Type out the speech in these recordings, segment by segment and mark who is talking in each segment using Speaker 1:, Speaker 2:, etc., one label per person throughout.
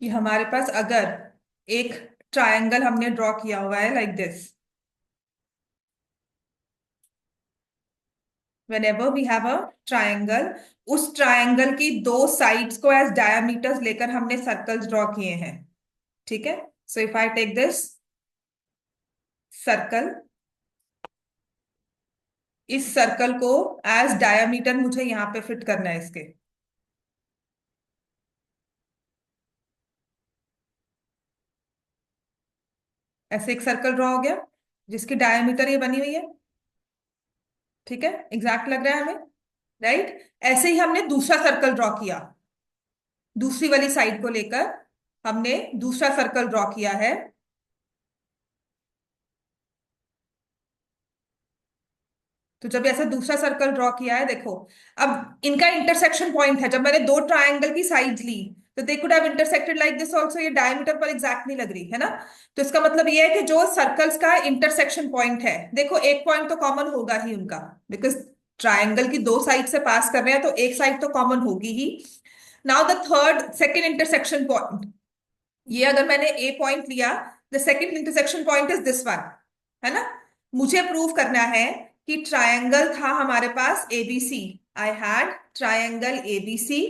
Speaker 1: कि हमारे पास अगर एक ट्रायंगल हमने ड्रॉ किया हुआ है like this, whenever we have a triangle, उस ट्रायंगल की दो साइड्स को एज डायमीटर्स लेकर हमने सर्कल्स ड्रॉ किए हैं। ठीक है, so if I take this circle, इस सर्कल को एज डायमीटर मुझे यहां पे फिट करना है इसके। ऐसे एक सर्कल ड्रॉ हो गया जिसकी डायमीटर ये बनी हुई है। ठीक है, एग्जैक्ट लग रहा है हमें, राइट। ऐसे ही हमने दूसरा सर्कल ड्रॉ किया, दूसरी वाली साइड को लेकर हमने दूसरा सर्कल ड्रॉ किया है। तो जब ऐसा दूसरा सर्कल ड्रॉ किया है, देखो अब इनका इंटरसेक्शन पॉइंट है। जब मैंने दो ट्रायंगल की साइड्स ली तो they could have intersected like this also, ये डायमीटर पर एग्जैक्ट नहीं लग रही है ना। तो इसका मतलब ये है कि जो सर्कल्स का इंटरसेक्शन पॉइंट है, देखो एक पॉइंट तो कॉमन होगा ही उनका, बिकॉज ट्रायंगल की दो साइड से पास कर रहे हैं तो एक साइड तो कॉमन होगी ही। Now the third second intersection point, ये अगर मैंने ए पॉइंट लिया, the second intersection point is this one, है ना। मुझे प्रूव करना है कि ट्रायंगल था हमारे पास ABC, I had triangle ABC.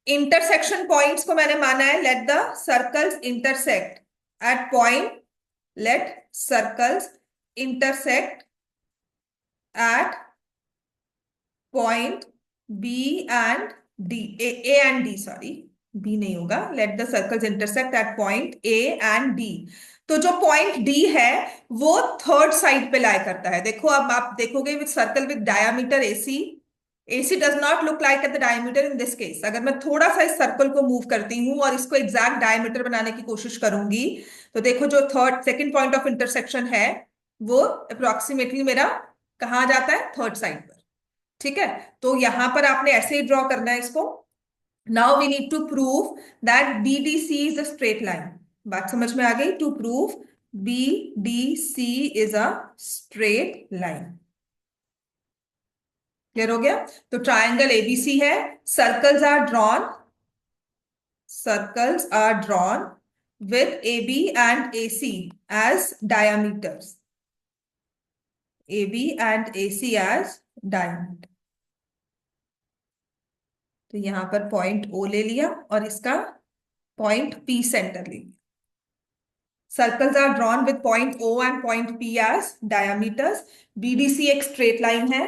Speaker 1: Intersection points को मैंने माना है let the circles intersect at point, let circles intersect at point B and D, A and D, sorry B नहीं होगा, let the circles intersect at point A and D. तो जो point D है वो थर्ड साइड पे लाई करता है। देखो अब आप देखोगे with circle with diameter AC, AC does not look like at the diameter in this case. अगर मैं थोड़ा सा इस सर्कल को मूव करती हूँ और इसको एग्जैक्ट डायमीटर बनाने की कोशिश करूंगी, तो देखो जो third second point of intersection है वो अप्रोक्सीमेटली मेरा कहाँ आ जाता है, थर्ड साइड पर। ठीक है, तो यहां पर आपने ऐसे ही ड्रॉ करना है इसको। Now we need to prove that B D C is a straight line. बात समझ में आ गई? To prove B D C is a straight line. Clear हो गया? तो ट्राइंगल एबीसी है, circles are drawn, circles are drawn with AB and AC as diameters, AB and AC as diameter। तो यहां पर पॉइंट O ले लिया और इसका पॉइंट P सेंटर ले लिया। Circles are drawn with point O and point P as diameters. BDC एक स्ट्रेट लाइन है।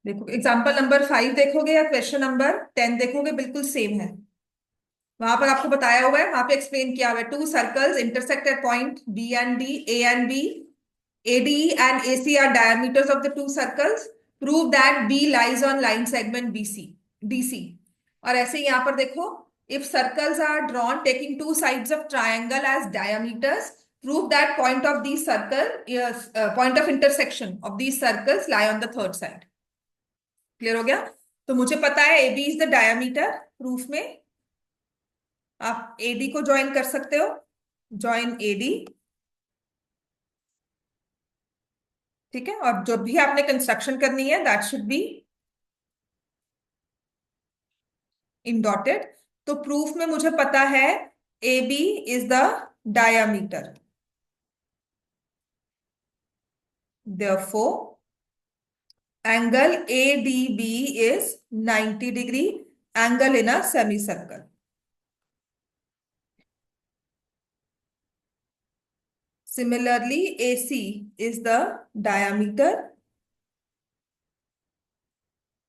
Speaker 1: देखो एग्जांपल नंबर 5 देखोगे या क्वेश्चन नंबर 10 देखोगे, बिल्कुल सेम है। वहां पर आपको बताया हुआ है, वहां पे एक्सप्लेन किया हुआ है, two circles intersect at point B and D, A and B, AD and AC are diameters of the two circles. Prove that B lies on line segment BC, DC। और ऐसे ही यहां पर देखो, if circles are drawn taking two sides of triangle as diameters, prove that point of these circle, yes, point of intersection of these circles lie on the third side। Clear हो गया? तो मुझे पता है AB is the diameter. Proof में आप AD को join कर सकते हो, ज्वाइन AD। ठीक है, और जो भी आपने कंस्ट्रक्शन करनी है that should be in dotted. तो प्रूफ में मुझे पता है A B is the diameter, therefore angle ADB is 90 degree angle in a semicircle। Similarly, AC is the diameter,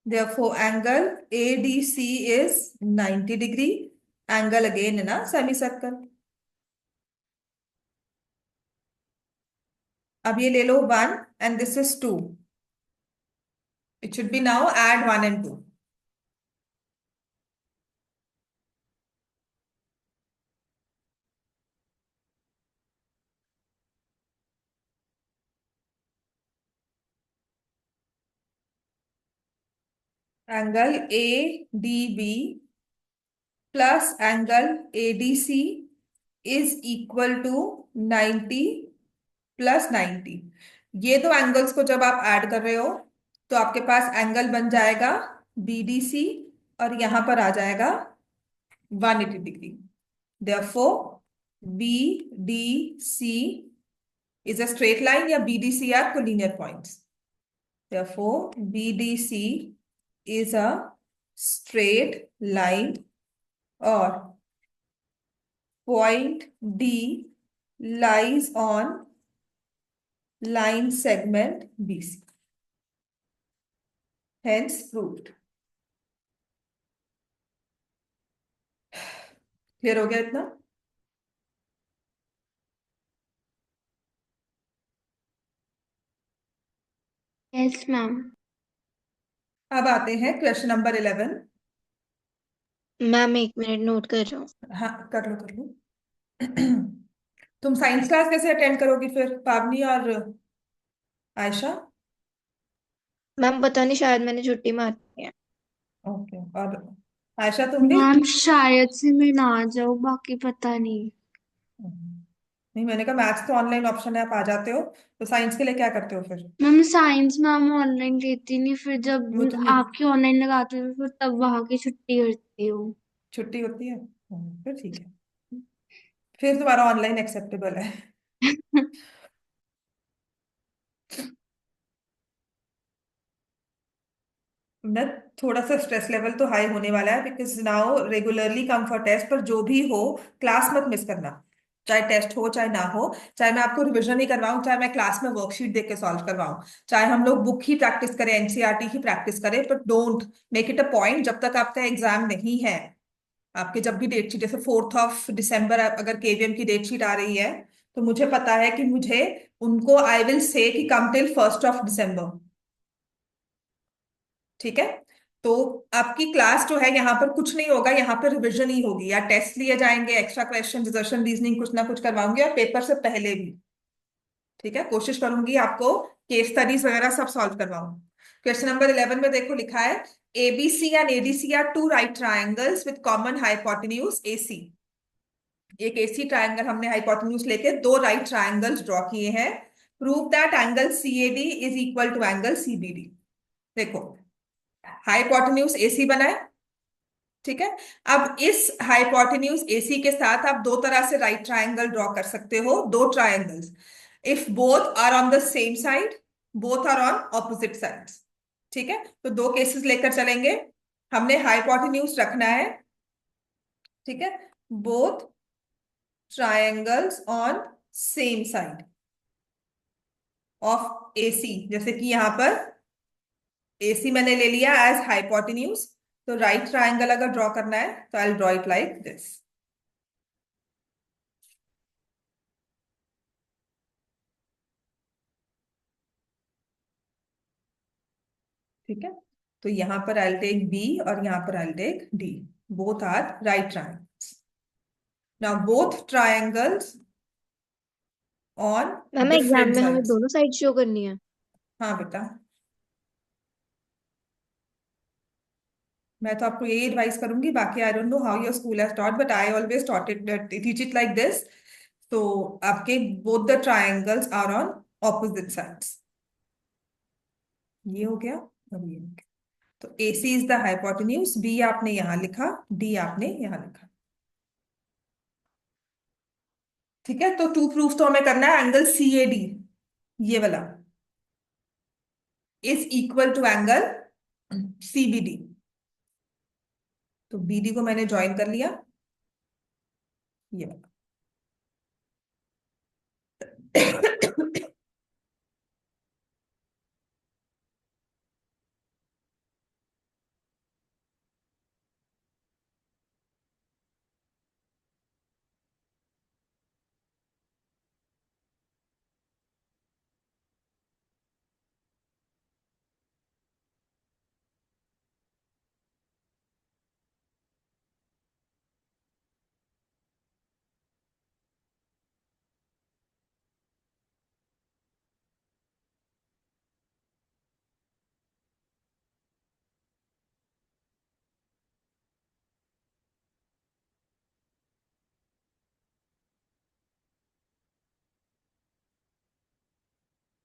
Speaker 1: therefore angle ADC is 90 degree angle again in a semicircle। अब ये ले लो 1 and this is 2, it should be now add 1 and 2। Angle A D B plus angle A D C is equal to 90 plus 90। ये दो angles को जब आप add कर रहे हो तो आपके पास एंगल बन जाएगा बीडीसी, और यहां पर आ जाएगा 180 degree. Therefore BDC is a straight line, या BDC are collinear points. Therefore BDC is a straight line, और point D lies on line segment BC. Hence proved. Clear हो गया इतना?
Speaker 2: Yes ma'am.
Speaker 1: अब आते हैं क्वेश्चन नंबर 11।
Speaker 2: मैम एक minute note कर रहा हूँ।
Speaker 1: हाँ, कर लो कर लो। तुम साइंस क्लास कैसे अटेंड करोगी फिर, पावनी और आयशा?
Speaker 2: मैम पता नहीं, शायद मैंने छुट्टी मार दी है।
Speaker 1: ओके, और आयशा तुम भी?
Speaker 2: मैम शायद से मैं ना आ जाऊँ, बाकी पता नहीं।
Speaker 1: नहीं, मैंने कहा मैथ्स तो ऑनलाइन ऑप्शन है, आप आ जाते हो, तो साइंस के लिए क्या करते हो फिर?
Speaker 2: मैम साइंस मैम ऑनलाइन लेती नहीं, फिर
Speaker 1: वो
Speaker 2: जब
Speaker 1: तो नहीं,
Speaker 2: आपकी ऑनलाइन लगाती हूँ फिर तब वहां की छुट्टी करती हूँ।
Speaker 1: छुट्टी होती है। फिर ठीक है, फिर तुम्हारा ऑनलाइन एक्सेप्टेबल है। ना, थोड़ा सा स्ट्रेस लेवल तो हाई होने वाला है, because now regularly come for test, पर जो भी हो क्लास मत मिस करना। चाहे टेस्ट हो चाहे ना हो, चाहे मैं आपको रिवीजन ही करवाऊं, चाहे मैं क्लास में वर्कशीट देख के सॉल्व करवाऊं, चाहे हम लोग बुक ही प्रैक्टिस करें, एनसीईआरटी ही प्रैक्टिस करें, but don't make it a point जब तक आपका एग्जाम नहीं है। आपके जब भी डेट शीट, जैसे 4 दिसंबर अगर केवीएम की डेट शीट आ रही है, तो मुझे पता है कि मुझे उनको आई विल से कि कम टिल 1 दिसंबर। ठीक है? तो आपकी क्लास जो है, यहाँ पर कुछ नहीं होगा, यहाँ पर रिवीजन ही होगी, या टेस्ट लिए जाएंगे, एक्स्ट्रा क्वेश्चन, डिडक्शन, रीजनिंग कुछ ना कुछ करवाऊंगी, और पेपर से पहले भी। ठीक है, कोशिश करूंगी आपको केस स्टडीज वगैरह सब सॉल्व करवाऊं। क्वेश्चन नंबर 11 में देखो लिखा है, ABC and ADC are two right triangles with common hypotenuse AC. एक एसी ट्राइंगल हमने हाइपोटेन्यूज लेके दो राइट ट्राइंगल्स ड्रॉ किए हैं। Prove that angle CAD is equal to angle CBD. देखो, हाइपोटेन्यूज एसी बना है, ठीक है? अब इस हाइपोटेन्यूज एसी के साथ आप दो तरह से राइट ट्रायंगल ड्रॉ कर सकते हो, दो triangles. If both are on the same side, both are on opposite sides. ठीक है, तो दो केसेस लेकर चलेंगे। हमने हाइपोटेन्यूज रखना है, ठीक है, both triangles on same side of AC. जैसे कि यहां पर एसी मैंने ले लिया एज हाइपोटेन्यूज, तो राइट ट्रायंगल अगर ड्रॉ करना है तो I draw it like this. ठीक है, तो यहां पर आई टेक बी और यहां पर I take D. Both are right triangles. Now both triangles on
Speaker 2: ma'am exam
Speaker 1: different
Speaker 2: में हमें
Speaker 1: साइड्स।
Speaker 2: दोनों साइड शो करनी है।
Speaker 1: हाँ बेटा, मैं तो आपको यही एडवाइस करूंगी, बाकी I don't know how your school has taught, but I always taught it, teach it like this. तो आपके both the triangles are on opposite sides. ये हो गया, और ये हो गया। तो A C is the hypotenuse, B आपने यहां लिखा, डी आपने यहां लिखा। ठीक है, तो टू प्रूफ तो हमें करना है, एंगल सी ए डी, ये वाला, is equal to angle CBD. तो बीडी को मैंने ज्वाइन कर लिया, ये वाला।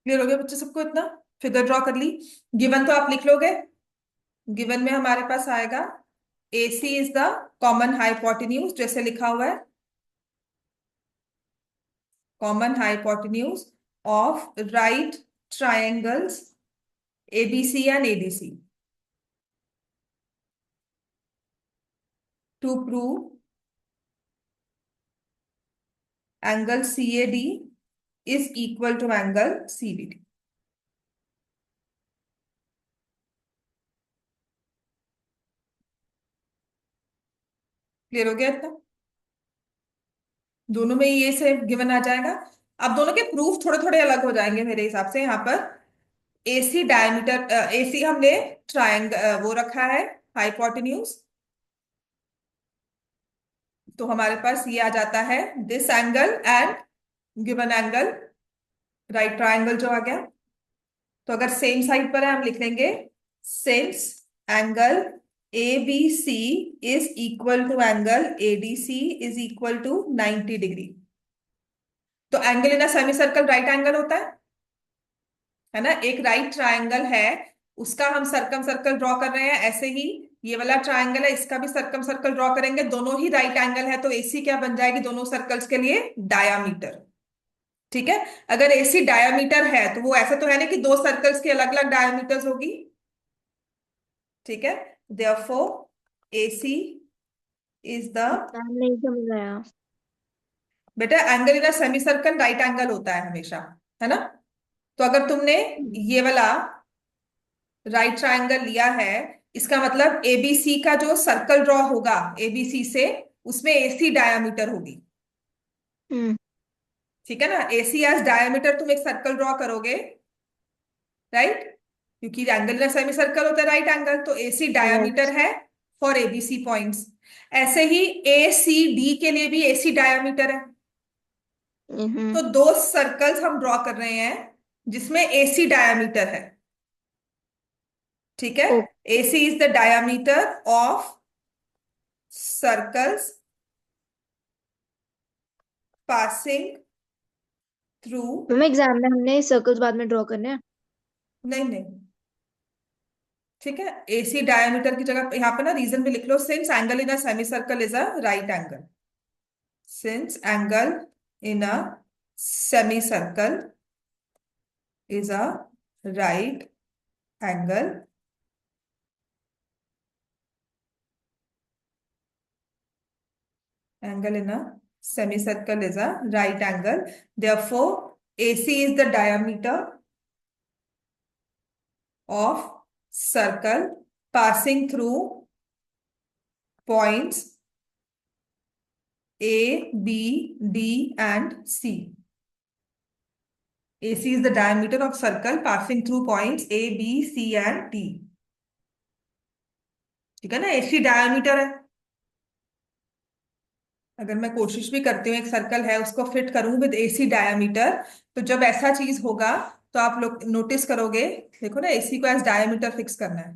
Speaker 1: क्लियर हो गया बच्चे सबको इतना? फिगर ड्रॉ कर ली। गिवन तो आप लिख लोगे। गिवन में हमारे पास आएगा AC is the common hypotenuse, जैसे लिखा हुआ है, common hypotenuse of right triangles ABC and ADC to prove angle CAD is equal to angle CBD। Clear हो गया इतना? दोनों में ये से गिवन आ जाएगा। अब दोनों के प्रूफ थोड़े थोड़े अलग हो जाएंगे मेरे हिसाब से। यहाँ पर AC डायमीटर, AC हमने ट्रायंगल वो रखा है हाइपोटेन्यूज, तो हमारे पास ये आ जाता है this angle and given angle, right triangle जो आ गया। तो अगर सेम साइड पर है हम लिख लेंगे since angle ABC is equal to angle ADC is equal to 90 degree. तो angle in a semi circle right angle होता है ना? एक राइट ट्रायंगल है, उसका हम सर्कम सर्कल ड्रॉ कर रहे हैं, ऐसे ही ये वाला ट्रायंगल है, इसका भी सर्कम सर्कल ड्रॉ करेंगे, दोनों ही राइट एंगल है, तो AC क्या बन जाएगी दोनों सर्कल्स के लिए? डायामीटर। ठीक है। अगर AC डायामीटर है तो वो ऐसा तो है ना कि दो सर्कल्स की अलग अलग डायामीटर्स होगी। ठीक है। Therefore AC is the,
Speaker 2: ma'am नहीं समझ आया।
Speaker 1: बेटा angle in a semi circle right angle होता है हमेशा, है ना? तो अगर तुमने ये वाला राइट ट्रायंगल लिया है, इसका मतलब ABC का जो सर्कल ड्रॉ होगा ABC से, उसमें AC डायामीटर होगी।
Speaker 2: हम्म।
Speaker 1: ठीक है ना? AC एज डायामीटर तुम एक सर्कल ड्रॉ करोगे, राइट? क्योंकि एंगल सेमी सर्कल होता है राइट एंगल, तो AC
Speaker 2: राइट।
Speaker 1: डायामीटर है फॉर ABC पॉइंट्स। ऐसे ही ACD के लिए भी AC डायामीटर है।
Speaker 2: हम्म।
Speaker 1: तो दो सर्कल्स हम ड्रॉ कर रहे हैं जिसमें AC डायामीटर है। ठीक है।
Speaker 2: ओ।
Speaker 1: AC is the diameter of circles passing through.
Speaker 2: Ma'am exam में हमने सर्कल्स बाद में ड्रॉ करने हैं।
Speaker 1: नहीं नहीं, ठीक है। AC डायमीटर की जगह यहाँ पे ना रीजन भी लिख लो, since angle in a semi circle is a right angle, since angle in a semi circle is a right angle, angle in a semicircle is a right angle, therefore AC is the diameter of circle passing through points A, B, D and C. AC is the diameter of circle passing through points A, B, C and D. ठीक है ना? AC diameter है। अगर मैं कोशिश भी करती हूँ एक सर्कल है उसको फिट करूं विद AC डायमीटर, तो जब ऐसा चीज होगा तो आप लोग नोटिस करोगे, देखो ना AC को एज डायमीटर फिक्स करना है।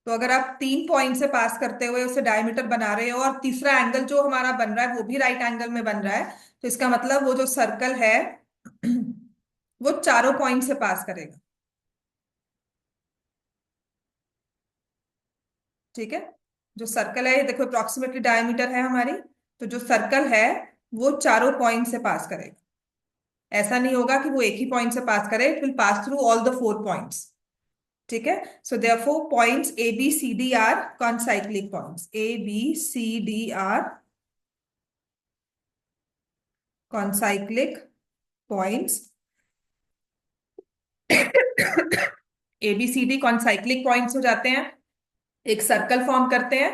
Speaker 1: तो अगर आप 3 पॉइंट से पास करते हुए उसे डायमीटर बना रहे हो और तीसरा एंगल जो हमारा बन रहा है वो भी राइट एंगल में बन रहा है, तो इसका मतलब वो जो सर्कल है वो चारों पॉइंट से पास करेगा। ठीक है। जो सर्कल है ये देखो अप्रोक्सीमेटली डायमीटर है हमारी, तो जो सर्कल है वो चारों पॉइंट से पास करेगा। ऐसा नहीं होगा कि वो एक ही पॉइंट से पास करे, it will pass through all the 4 points. ठीक है। So therefore points A B C D are concyclic points, ABCD are concyclic points. ABCD concyclic points हो जाते हैं, एक सर्कल फॉर्म करते हैं।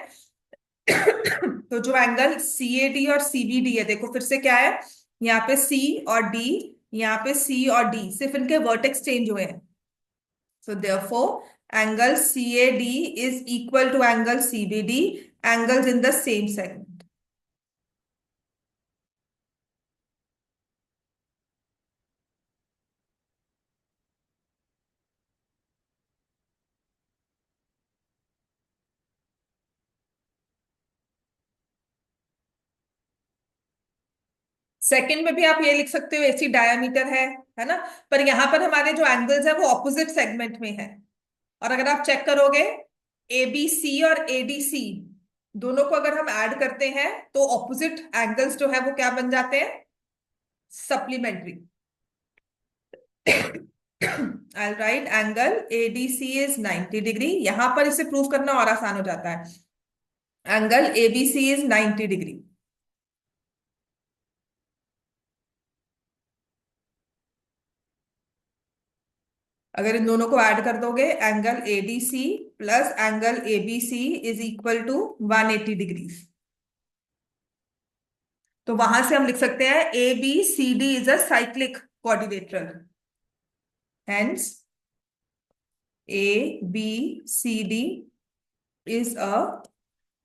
Speaker 1: तो जो एंगल CAD और CBD है, देखो फिर से क्या है, यहाँ पे C और D, यहाँ पे C और D, सिर्फ इनके वर्टेक्स चेंज हुए हैं। So therefore angle CAD is equal to angle CBD, angles in the same segment. Second में भी आप ये लिख सकते हो एसी डायामीटर है ना। पर यहां पर हमारे जो एंगल्स है वो ऑपोजिट सेगमेंट में है। और अगर आप चेक करोगे एबीसी और एडीसी दोनों को अगर हम ऐड करते हैं तो ऑपोजिट एंगल्स जो है वो क्या बन जाते हैं, supplementary. I right angle ADC is 90 degree. यहां पर इसे प्रूव करना और आसान हो जाता है। Angle ABC is 90 degree. अगर इन दोनों को ऐड कर दोगे angle ADC plus angle ABC is equal to 180 degree. तो वहां से हम लिख सकते हैं A B C D is a cyclic quadrilateral. Hence A B C D is a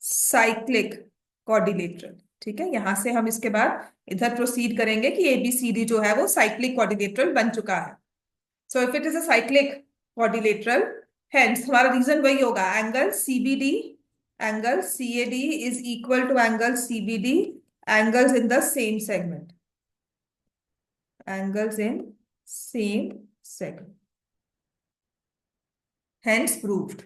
Speaker 1: cyclic quadrilateral. ठीक है, यहां से हम इसके बाद इधर प्रोसीड करेंगे कि एबीसीडी जो है वो साइक्लिक क्वाड्रिलेटरल बन चुका है। So if it is a cyclic quadrilateral, hence हमारा रीजन वही होगा, angle CBD, angle CAD is equal to angle CBD, angles in the same segment, angles in same segment, hence proved.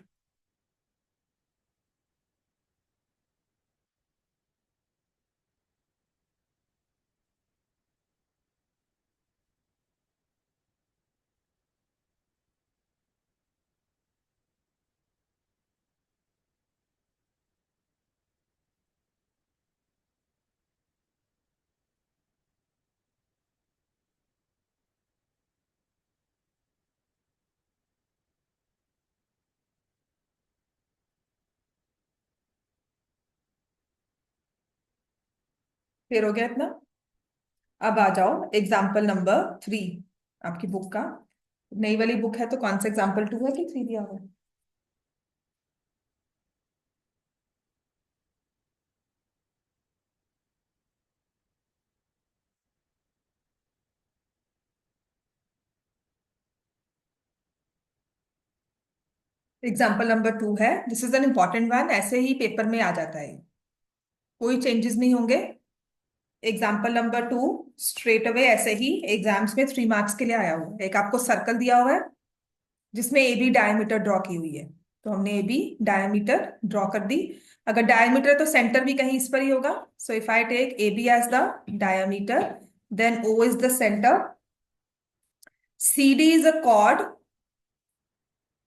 Speaker 1: फिर हो गया इतना। अब आ जाओ एग्जाम्पल नंबर 3 आपकी बुक का। नई वाली बुक है तो कौन सा एग्जाम्पल 2 है कि 3 दिया हुआ है? एग्जाम्पल नंबर 2 है। This is an important one, ऐसे ही पेपर में आ जाता है, कोई चेंजेस नहीं होंगे। एग्जाम्पल नंबर 2 स्ट्रेट अवे ऐसे ही एग्जाम्स में 3 मार्क्स के लिए आया हुआ है। एक आपको सर्कल दिया हुआ है जिसमें ए बी डायमीटर ड्रॉ की हुई है, तो हमने ए बी डायमीटर ड्रॉ कर दी। अगर डायमीटर है तो सेंटर भी कहीं इस पर ही होगा। So if I take A B as the diameter, then O is the centre, C D is a chord,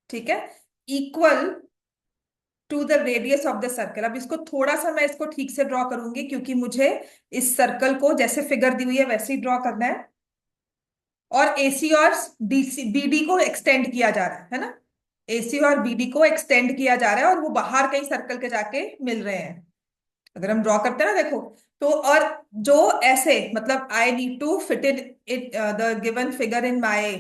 Speaker 1: ठीक है, equal to the radius of the circle. अब इसको थोड़ा सा मैं इसको ठीक से ड्रॉ करूंगी क्योंकि मुझे इस सर्कल को जैसे फिगर दी हुई है वैसे ही ड्रॉ करना है। और एसी और डीसी बीडी को एक्सटेंड किया जा रहा है ना, एसी और बीडी को एक्सटेंड किया जा रहा है और वो बाहर कहीं सर्कल के जाके मिल रहे हैं। अगर हम ड्रॉ करते हैं ना देखो, तो और जो ऐसे मतलब I need to fit it the given figure in my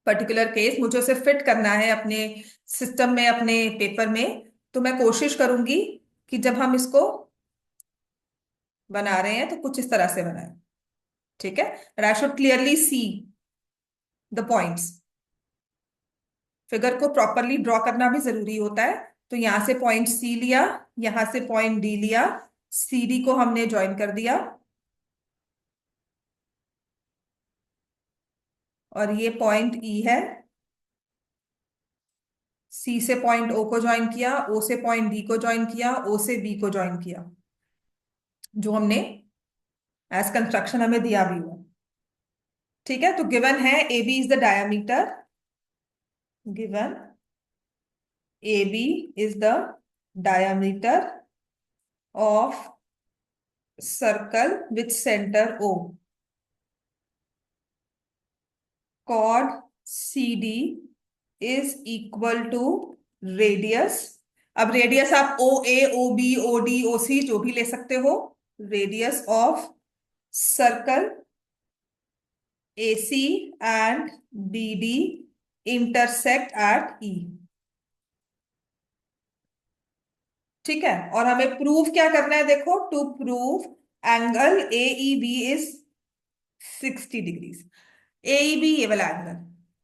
Speaker 1: particular case, मुझे उसे फिट करना है अपने सिस्टम में, अपने पेपर में। तो मैं कोशिश करूंगी कि जब हम इसको बना रहे हैं तो कुछ इस तरह से बनाए, ठीक है। और I should clearly see the points. Figure को प्रॉपरली ड्रॉ करना भी जरूरी होता है। तो यहां से पॉइंट सी लिया, यहां से पॉइंट डी लिया, सी डी को हमने ज्वाइन कर दिया, और ये पॉइंट ई है। सी से पॉइंट ओ को ज्वाइन किया, ओ से पॉइंट डी को ज्वाइन किया, ओ से बी को ज्वाइन किया, जो हमने एज कंस्ट्रक्शन हमें दिया भी हुआ। ठीक है, तो गिवन है A B is the diameter, given A B is the diameter of circle with centre O, chord CD is equal to radius. अब रेडियस आप ओ ए O B O D O सी जो भी ले सकते हो, radius of circle A C and B D intersect at E. ठीक है, और हमें प्रूव क्या करना है, देखो, to prove angle A E B is 60 degrees. AEB ये वाला एंगल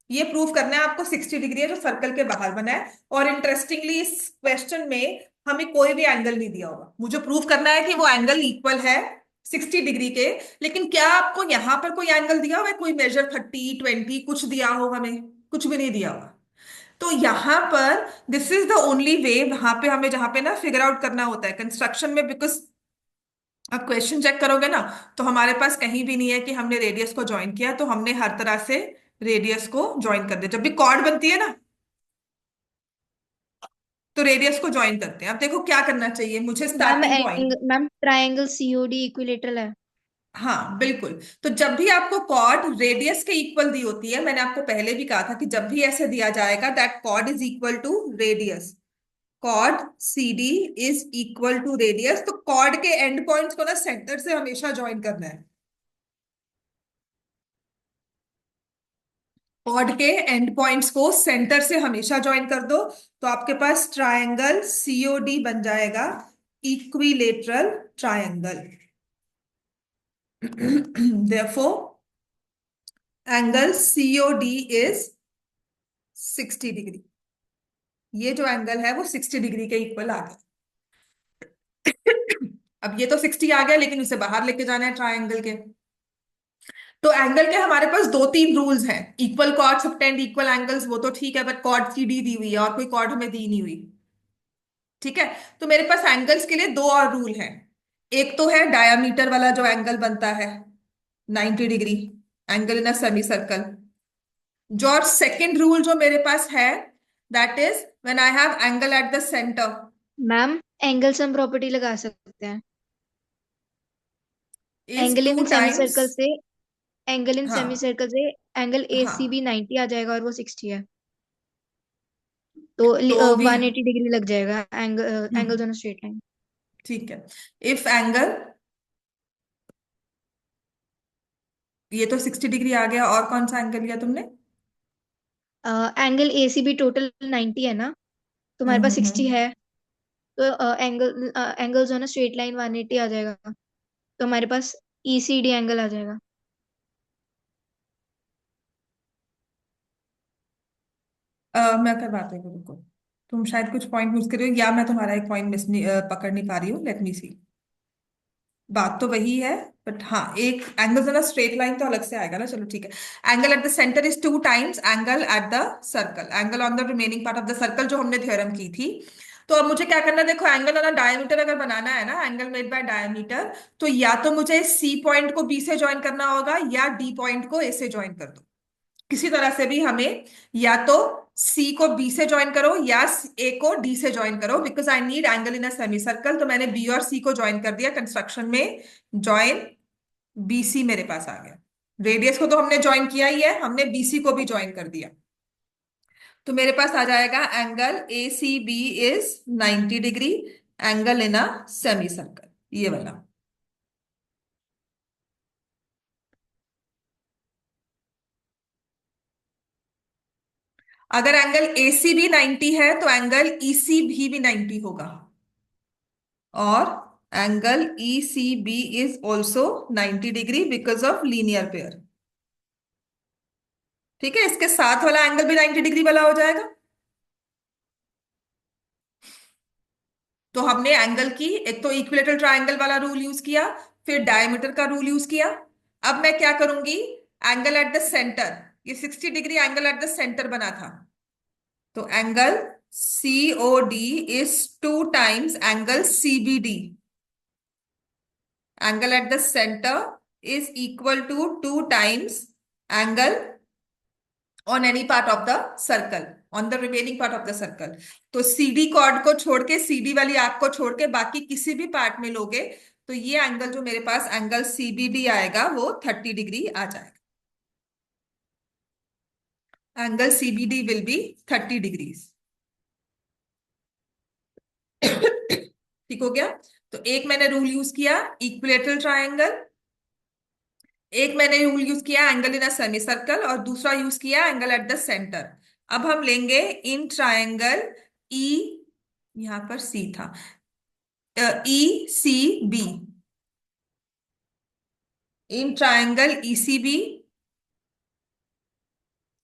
Speaker 1: ये प्रूव करना है आपको 60 डिग्री है जो सर्कल के बाहर बना है। और इंटरेस्टिंगली इस क्वेश्चन में हमें कोई भी एंगल नहीं दिया होगा, मुझे प्रूव करना है कि वो एंगल इक्वल है 60 डिग्री के। लेकिन क्या आपको यहाँ पर कोई एंगल दिया हुआ है, कोई मेजर 30, 20 कुछ दिया हो? हमें कुछ भी नहीं दिया हुआ। तो यहाँ पर this is the only way, वहां पे हमें जहां पे ना फिगर आउट करना होता है कंस्ट्रक्शन में, बिकॉज अब क्वेश्चन चेक करोगे ना, तो हमारे पास कहीं भी नहीं है कि हमने रेडियस को ज्वाइन किया, तो हमने हर तरह से रेडियस को ज्वाइन कर दिया। जब भी कॉर्ड बनती है ना, तो रेडियस को ज्वाइन करते हैं। अब देखो क्या करना चाहिए मुझे, starting point.
Speaker 2: Ma'am triangle COD equilateral है।
Speaker 1: हाँ बिल्कुल। तो जब भी आपको कॉर्ड रेडियस के इक्वल दी होती है, मैंने आपको पहले भी कहा था कि जब भी ऐसे दिया जाएगा that chord is equal to radius, chord C D is equal to radius, तो कॉर्ड के एंड पॉइंट्स को ना सेंटर से हमेशा ज्वाइन करना है। कॉर्ड के एंड पॉइंट्स को सेंटर से हमेशा ज्वाइन कर दो, तो आपके पास ट्रायंगल सीओडी बन जाएगा, equilateral triangle. therefore angle COD is 60 degree. ये जो एंगल है वो 60 डिग्री के इक्वल आ गया। अब ये तो 60 आ गया, लेकिन उसे बाहर लेके जाना है ट्रायंगल के। तो एंगल के हमारे पास दो तीन रूल्स हैं, equal cord subtend equal angles, वो तो ठीक है, बट कॉर्ड सी डी दी हुई है और कोई कॉर्ड हमें दी नहीं हुई। ठीक है। तो मेरे पास एंगल्स के लिए दो और रूल हैं। एक तो है डायामीटर वाला जो एंगल बनता है 90 degree, angle in a semi circle. जो और सेकेंड रूल जो मेरे पास है, that is when I have angle at the centre
Speaker 2: ma'am angle some property लगा सकते हैं।
Speaker 1: Is
Speaker 2: angle
Speaker 1: to
Speaker 2: in semi
Speaker 1: times.
Speaker 2: Circle से एंगल इन सेमी
Speaker 1: हाँ
Speaker 2: सर्कल से एंगल ए सी
Speaker 1: हाँ।
Speaker 2: बी 90 आ जाएगा और वो 60 है। तो
Speaker 1: तो वी
Speaker 2: 180 डिग्री लग जाएगा एंगल्स ऑन स्ट्रेट लाइन।
Speaker 1: ठीक है। इफ एंगल, ये तो 60 डिग्री आ गया, और कौन सा एंगल लिया तुमने?
Speaker 2: Angle A C B total 90 है ना, तो हमारे पास 60
Speaker 1: हम्म।
Speaker 2: है। तो एंगल्स ऑन स्ट्रेट लाइन 180 आ जाएगा, तो हमारे पास ई सी डी एंगल आ जाएगा।
Speaker 1: मैं करवाते हूँ, रुको। तुम शायद कुछ पॉइंट मिस कर रही हो, या मैं तुम्हारा एक पॉइंट मिस नहीं, पकड़ नहीं पा रही हूँ। लेट मी सी। बात तो वही है, बट हाँ, एक एंगल ना स्ट्रेट लाइन तो अलग से आएगा ना। चलो ठीक है। Angle at the centre is two times angle at the circle, angle on the remaining part of the circle, जो हमने थ्योरम की थी। तो अब मुझे क्या करना है, देखो एंगल ऑन डायमीटर अगर बनाना है ना, एंगल मेड बाय डायमीटर, तो या तो मुझे सी पॉइंट को बी से ज्वाइन करना होगा, या डी पॉइंट को ए से ज्वाइन कर दो। किसी तरह से भी हमें या तो सी को बी से ज्वाइन करो या ए को डी से ज्वाइन करो, because I need angle in a semi circle. तो मैंने बी और सी को ज्वाइन कर दिया कंस्ट्रक्शन में, ज्वाइन बीसी मेरे पास आ गया। रेडियस को तो हमने ज्वाइन किया ही है, हमने बीसी को भी ज्वाइन कर दिया। तो मेरे पास आ जाएगा angle A C B is 90 degree, angle in a semi circle, ये वाला। अगर एंगल ए सी भी 90 है, तो एंगल ईसी भी 90 होगा, और angle E C B is also 90 degree because of linear pair. ठीक है, इसके साथ वाला एंगल भी 90 डिग्री वाला हो जाएगा। तो हमने एंगल की एक तो इक्विलेटरल ट्रायंगल वाला रूल यूज किया, फिर डायमीटर का रूल यूज किया। अब मैं क्या करूंगी, एंगल एट द सेंटर, ये 60 degree angle at the centre बना था, तो angle COD is two times angle CBD. Angle at the center is equal to two times angle on any part of the circle, on the remaining part of the circle। तो CD cord को छोड़ के, CD वाली arc को छोड़ के बाकी किसी भी पार्ट में लोगे, तो ये एंगल जो मेरे पास एंगल CBD आएगा वो 30 डिग्री आ जाएगा। Angle CBD will be 30 degrees. ठीक हो गया। तो एक मैंने रूल यूज किया इक्विलेटरल ट्रायंगल, एक मैंने रूल यूज किया angle in a semi circle, और दूसरा यूज किया एंगल एट द सेंटर। अब हम लेंगे इन ट्रायंगल ई, यहां पर सी था, E C B, in triangle E C B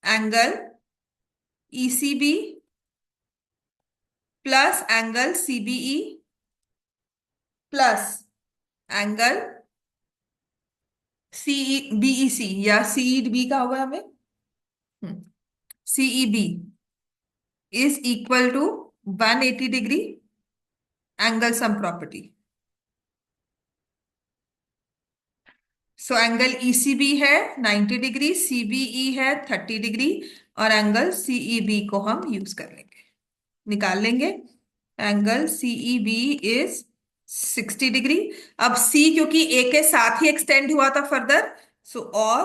Speaker 1: angle E C B plus angle CBE plus angle CE BE C या सीई बी का होगा हमें, CE B is equal to 180 degree angle some property. So angle ECB है 90 degree, CBE है 30 degree, और angle CEB को हम use कर लेंगे, निकाल लेंगे। Angle CEB is 60 degree. अब सी क्योंकि ए के साथ ही एक्सटेंड हुआ था फर्दर, सो और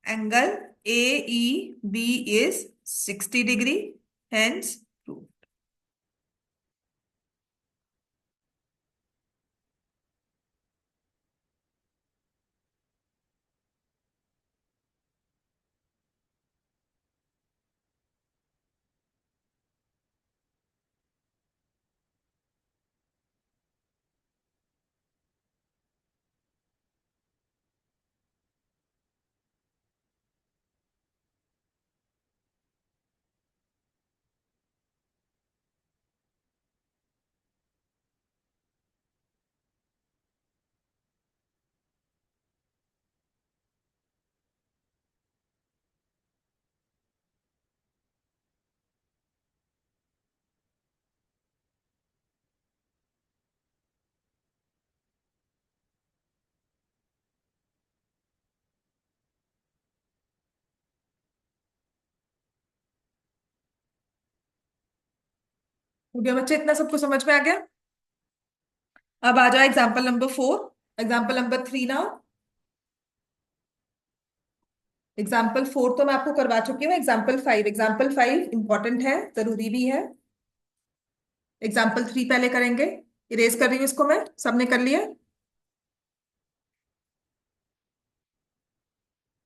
Speaker 1: angle A E B is 60 degree, hence prove. हो गया बच्चे, इतना सबको समझ में आ गया? अब आ जाओ एग्जाम्पल नंबर 4, एग्जाम्पल नंबर 3 ना। एग्जाम्पल 4 तो मैं आपको करवा चुकी हूँ, एग्जाम्पल 5, एग्जाम्पल 5 इंपॉर्टेंट है, जरूरी भी है। एग्जाम्पल 3 पहले करेंगे। इरेज कर रही हूँ इसको मैं, सबने कर लिया?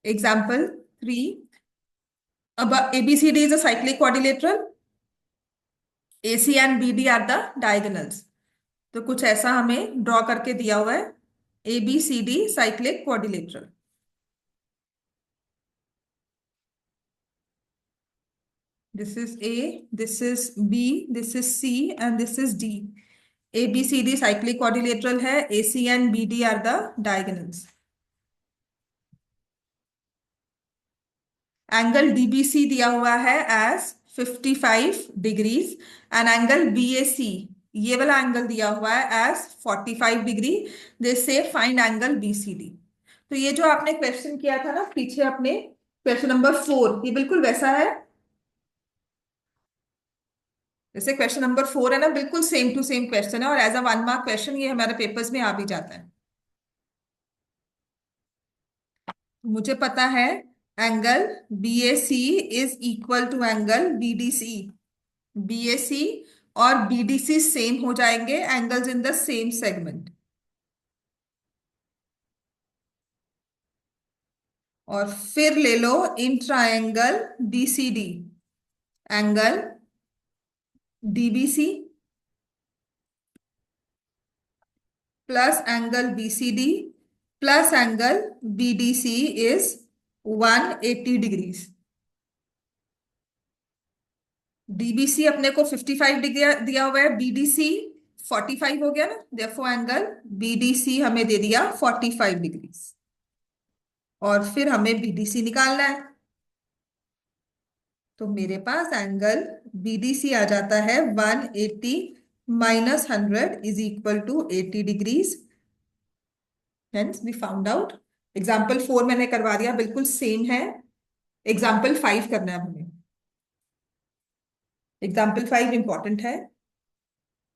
Speaker 1: एग्जाम्पल 3, अब ABCD is a cyclic quadrilateral, AC and BD are the diagonals. तो कुछ ऐसा हमें ड्रॉ करके दिया हुआ है, ABCD cyclic quadrilateral. This is A, this is B, this is C and this is D। ABCD cyclic quadrilateral है, AC and BD are the diagonals. Angle DBC दिया हुआ है as 55 degrees, and angle BAC, ये वाला angle दिया हुआ है as 45 degree. दे से फाइंड एंगल BCD। तो ये जो आपने क्वेश्चन किया था ना पीछे अपने, क्वेश्चन नंबर 4, ये बिल्कुल वैसा है जैसे क्वेश्चन नंबर 4 है ना, बिल्कुल सेम टू सेम क्वेश्चन है, और एज अ 1 मार्क क्वेश्चन ये हमारे पेपर्स में आ भी जाता है। मुझे पता है angle BAC is equal to angle BDC। BAC और BDC सेम हो जाएंगे, angles in the same segment. और फिर ले लो in triangle BCD, angle DBC plus angle BCD plus angle BDC is 180 degrees. DBC अपने को 55 डिग्री दिया हुआ है, BDC 45 हो गया ना, देखो एंगल BDC हमें दे दिया 45 डिग्रीज, और फिर हमें BDC निकालना है। तो मेरे पास एंगल BDC आ जाता है 180 minus 100 is equal to 80 degrees. Hence we found out. Example 4 मैंने करवा दिया, बिल्कुल सेम है। एग्जाम्पल 5 करना है हमें। एग्जाम्पल 5 इंपॉर्टेंट है।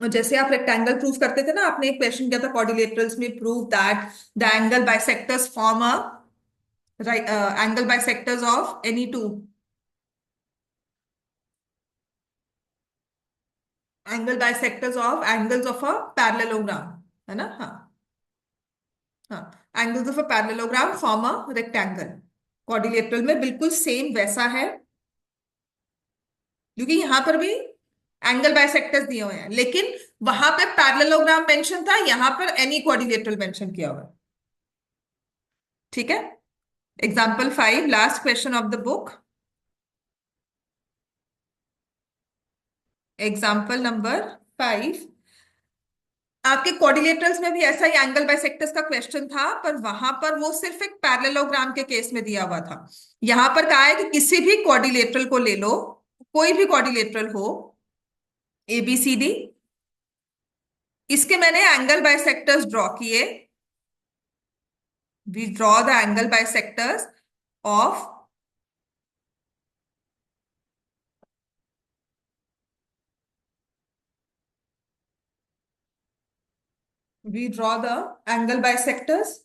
Speaker 1: और जैसे आप रेक्टेंगल प्रूफ करते थे ना, आपने एक क्वेश्चन किया था क्वाड्रिलेटरल्स में, prove that the angle bisectors form a right angle bisectors of any two, angle bisectors of angles of a parallelogram, है ना? हाँ, हाँ, angles of a parallelogram form a rectangle. Quadrilateral में बिल्कुल सेम वैसा है, क्योंकि यहां पर भी एंगल बाइसेक्टर्स दिए हुए हैं, लेकिन वहां पे पैरेललोग्राम मेंशन था, यहां पर एनी क्वाड्रिलेटरल मेंशन किया हुआ है। ठीक है। Example 5, last question of the book. Example number 5, आपके क्वाड्रिलेटरल्स में भी ऐसा ही एंगल बाइसेक्टर्स का क्वेश्चन था, पर वहां पर वो सिर्फ एक पैरेललोग्राम के केस में दिया हुआ था। यहां पर कहा है कि किसी भी क्वाड्रिलेटरल को ले लो, कोई भी क्वाड्रिलेटरल हो, ए बी सी डी, इसके मैंने एंगल बाइसेक्टर्स ड्रॉ किए। We draw the angle bisectors of we draw the angle bisectors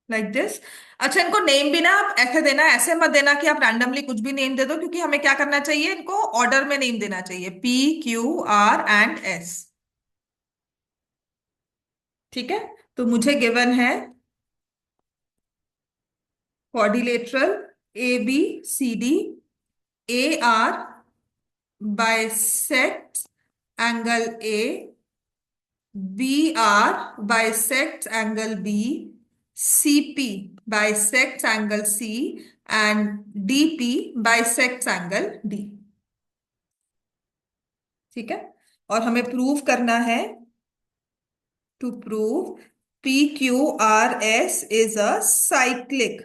Speaker 1: like this. अच्छा, इनको नेम भी ना आप ऐसे देना, ऐसे मत देना कि आप रैंडमली कुछ भी नेम दे दो, क्योंकि हमें क्या करना चाहिए, इनको ऑर्डर में नेम देना चाहिए, P Q R and S. ठीक है। तो मुझे गिवन है quadrilateral A B C D, A R bisect angle A, BR bisects angle B, CP bisects angle C, and DP bisects angle D। ठीक है। और हमें प्रूव करना है, to prove PQRS is a cyclic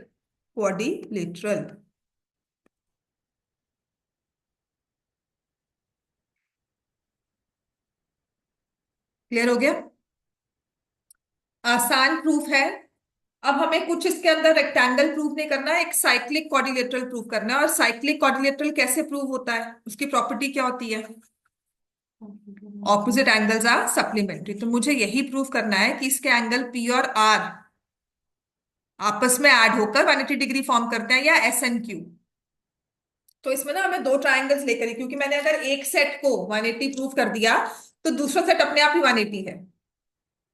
Speaker 1: quadrilateral। Clear हो गया? आसान proof है। अब हमें कुछ इसके अंदर रेक्टेंगल प्रूव नहीं करना है, एक साइक्लिक क्वाड्रिलेटरल प्रूव करना है। और साइक्लिक क्वाड्रिलेटरल कैसे प्रूव होता है, उसकी प्रॉपर्टी क्या होती है? Opposite angles are supplementary. तो मुझे यही प्रूव करना है कि इसके एंगल पी और आर आपस में ऐड होकर 180 डिग्री फॉर्म करते हैं, या एस एन क्यू। तो इसमें ना हमें दो ट्राइंगल्स लेकर ही, क्योंकि मैंने अगर एक सेट को 180 प्रूव कर दिया, तो दूसरा सेट अपने आप ही 180 है।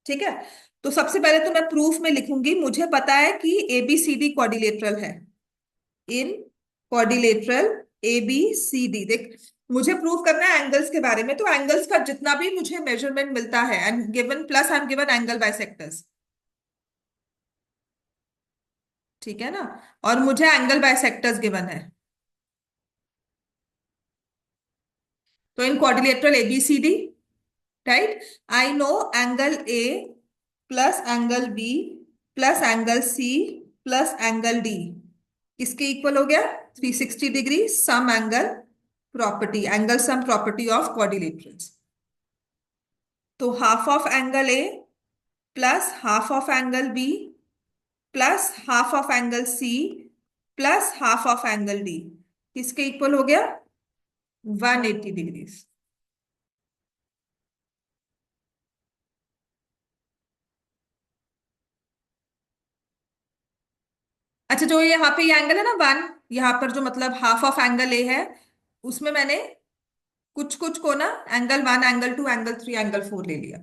Speaker 1: ठीक है। तो सबसे पहले तो मैं प्रूफ में लिखूंगी, मुझे पता है कि एबीसीडी क्वाड्रिलेटरल है। In quadrilateral A B C D, देख, मुझे प्रूव करना है एंगल्स के बारे में, तो एंगल्स का जितना भी मुझे मेजरमेंट मिलता है and given, plus I am given angle bisectors. ठीक है ना। और मुझे एंगल बाइसेक्टर्स गिवन है। तो in quadrilateral ABCD, right, I know angle A plus angle B plus angle C plus angle D इसके इक्वल हो गया 360 degree sum angle property, angle some property of quadrilaterals. तो half of angle A plus half of angle B plus half of angle C plus half of angle D किसके equal हो गया? 180 degrees. अच्छा, जो यहाँ पे ये एंगल है ना 1, यहाँ पर जो मतलब हाफ ऑफ एंगल ए है, उसमें मैंने कुछ कुछ को ना एंगल 1, एंगल 2, एंगल 3, एंगल 4 ले लिया।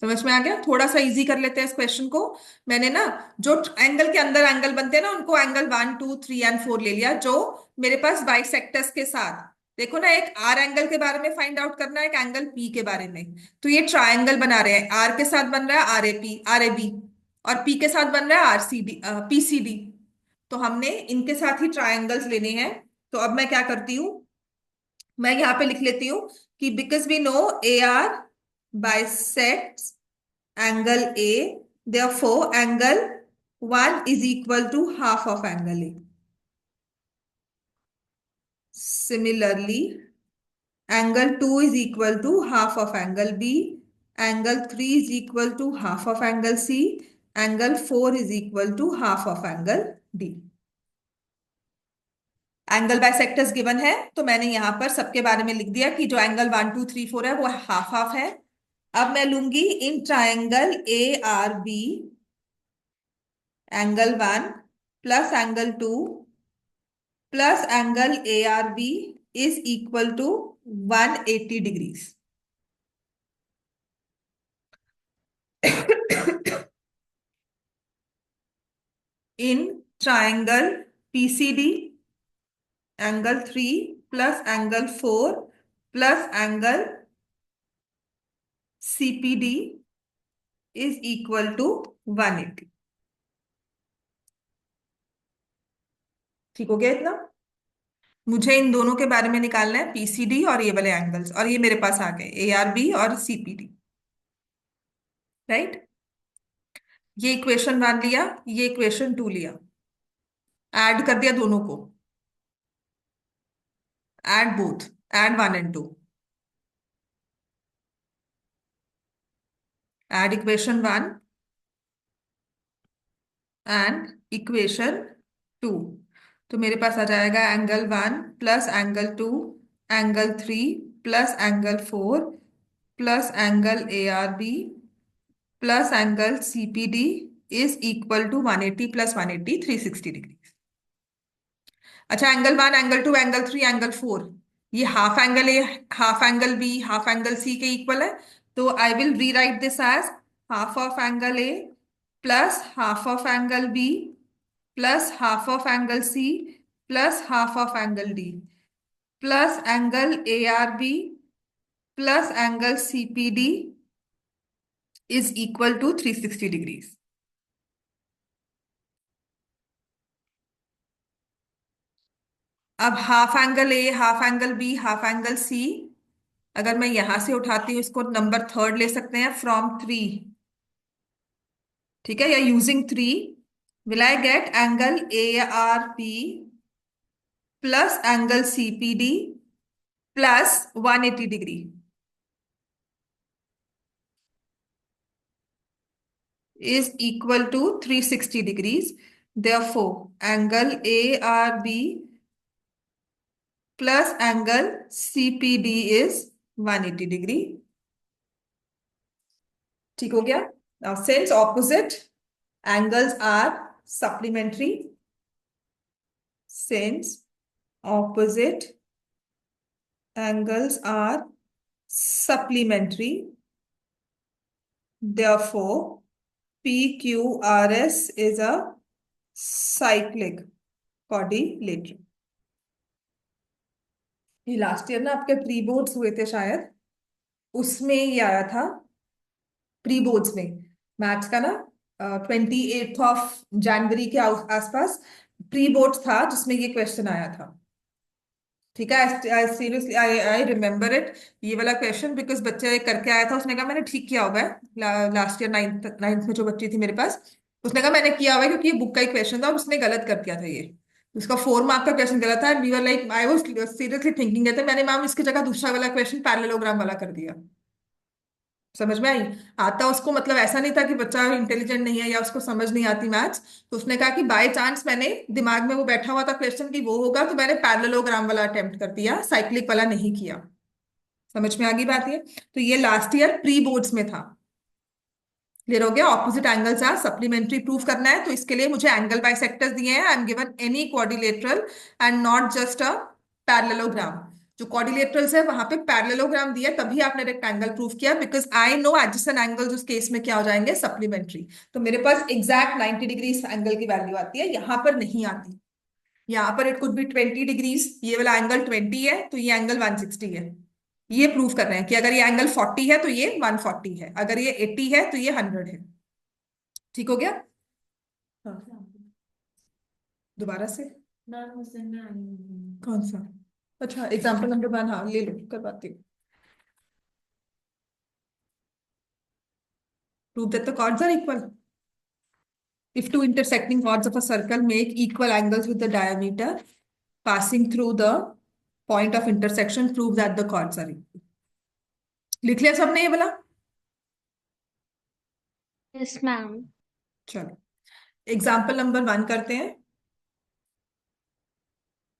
Speaker 1: समझ में आ गया? थोड़ा सा इजी कर लेते हैं इस क्वेश्चन को। मैंने ना जो एंगल के अंदर एंगल बनते हैं ना, उनको एंगल 1, 2, 3 एंड 4 ले लिया, जो मेरे पास बाइसेक्टर्स के साथ। देखो ना, एक आर एंगल के बारे में फाइंड आउट करना है, एक एंगल पी के बारे में। तो ये ट्राइंगल बना रहे हैं, आर के साथ बन रहा है आर ए बी, और पी के साथ बन रहा है पी सी डी। तो हमने इनके साथ ही ट्राइंगल्स लेने हैं। तो अब मैं क्या करती हूँ, मैं यहाँ पे लिख लेती हूँ कि because we know A R bisects angle A, therefore angle 1 is equal to half of angle A. Similarly, angle 2 is equal to half of angle B, angle 3 is equal to half of angle C, angle 4 is equal to half of angle D। Angle bisectors given है, तो मैंने यहां पर सबके बारे में लिख दिया कि जो एंगल 1, 2, 3, 4 है वो हाफ हाफ है। अब मैं लूंगी in triangle A R B, angle 1 plus angle 2 plus angle A R B is equal to 180 degrees. In triangle PCD, angle 3 plus angle 4 plus angle CPD is equal to 180। ठीक हो गया इतना? मुझे इन दोनों के बारे में निकालना है, पीसीडी और ये वाले एंगल्स, और ये मेरे पास आ गए एआरबी और सीपीडी। राइट? ये इक्वेशन 1 लिया, ये इक्वेशन 2 लिया, ऐड कर दिया दोनों को, add both, add 1 and 2, add equation 1 and equation 2। तो मेरे पास आ जाएगा angle 1 plus angle 2 angle 3 plus angle 4 plus angle ARB plus angle CPD is equal to 180 plus 180, 360 degree. अच्छा, एंगल 1, एंगल 2, एंगल 3, एंगल 4, ये half angle A, half angle B, half angle C के equal है। तो I will rewrite this as half of angle A plus half of angle B plus half of angle C plus half of angle D plus angle A R B plus angle C P D is equal to 360 degrees. अब half angle A, half angle B, half angle C, अगर मैं यहां से उठाती हूँ इसको, number third ले सकते हैं फ्रॉम 3। ठीक है, या using 3 will I get angle A R P plus angle C P D plus 180 degree is equal to 360 degrees. Therefore, angle ARB plus angle CPD is 180 degree. ठीक हो गया? Now, since opposite angles are supplementary, since opposite angles are supplementary, therefore PQRS is a cyclic quadrilateral. ये last year ना आपके pre boards हुए थे शायद, उसमें ये आया था, प्री बोर्ड्स में मैथ्स का ना, 28 जनवरी के आसपास प्री बोर्ड्स था जिसमें ये क्वेश्चन आया था। ठीक है, I seriously I remember it, ये वाला क्वेश्चन, बिकॉज बच्चे करके आया था, उसने कहा मैंने ठीक किया हुआ है, लास्ट ईयर नाइन्थ में जो बच्ची थी मेरे पास, उसने कहा मैंने किया हुआ है क्योंकि ये बुक का ही क्वेश्चन था और उसने गलत कर दिया था ये, उसका 4 मार्क का क्वेश्चन गलत था। We were like, I was seriously thinking थे, मैंने मैम इसकी जगह दूसरा वाला क्वेश्चन पैरेललोग्राम वाला कर दिया। समझ में आई? आता उसको, मतलब ऐसा नहीं था कि बच्चा इंटेलिजेंट नहीं है या उसको समझ नहीं आती मैथ्स, तो उसने कहा कि बाय चांस मैंने दिमाग में वो बैठा हुआ था क्वेश्चन कि वो होगा, तो मैंने पैरेललोग्राम वाला अटेम्प्ट कर दिया, साइक्लिक वाला नहीं किया। समझ में आ गई बात ये? तो ये लास्ट ईयर प्री बोर्ड्स में था। क्लियर हो गया? Opposite angles are supplementary proof करना है, तो इसके लिए मुझे एंगल बाइसेक्टर्स दिए हैं, I am given any quadrilateral and not just a parallelogram. जो क्वाड्रिलेटरल्स है वहां पे पैरेललोग्राम दिया, तभी आपने रेक्टेंगल प्रूफ किया, because I know adjacent angles उस केस में क्या हो जाएंगे, सप्लीमेंट्री। तो मेरे पास एग्जैक्ट 90 डिग्री एंगल की वैल्यू आती है, यहां पर नहीं आती। यहाँ पर इट कुड बी 20 डिग्रीज, ये वाला एंगल 20 है तो ये एंगल 160 है। ये प्रूव कर रहे हैं कि अगर ये एंगल 40 है तो ये 140 है, अगर ये 80 है तो ये 100 है। ठीक हो गया? हाँ, दोबारा से। कौन सा? अच्छा, एग्जाम्पल नंबर 1, हाँ ले लो, करवाती हूँ। Prove that the chords are equal. If two intersecting chords of a circle make equal angles with the diameter passing through the point of intersection, prove that the chords are equal. लिख लिया सबने ये वाला?
Speaker 2: Yes ma'am.
Speaker 1: चलो, example number 1 करते हैं,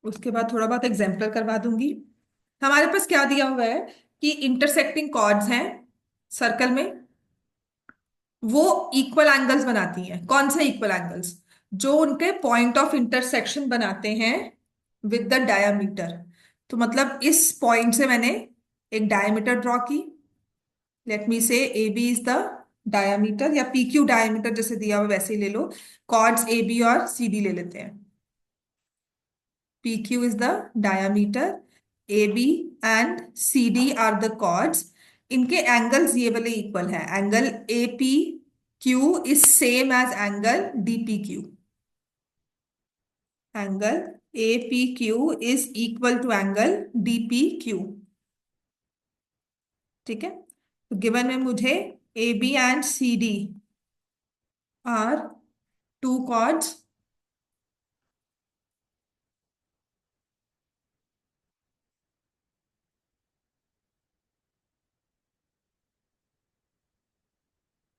Speaker 1: उसके बाद थोड़ा बहुत एग्जाम्पल करवा दूंगी। हमारे पास क्या दिया हुआ है कि इंटरसेक्टिंग कॉर्ड्स हैं सर्कल में, वो इक्वल एंगल्स बनाती हैं। कौन से इक्वल एंगल्स? जो उनके पॉइंट ऑफ इंटरसेक्शन बनाते हैं विद द डायामीटर। तो मतलब इस पॉइंट से मैंने एक डायामीटर ड्रॉ की, let me say A B is the diameter, या पी क्यू डायामीटर जैसे दिया हुआ वैसे ही ले लो, कॉर्ड्स ए बी और सी डी ले लेते हैं। PQ is the diameter, AB and CD are the chords. इनके एंगल्स ये वाले इक्वल है, angle APQ is same as angle DPQ, angle A P Q is equal to angle D P Q. ठीक है, तो गिवन में मुझे A B and C D are two chords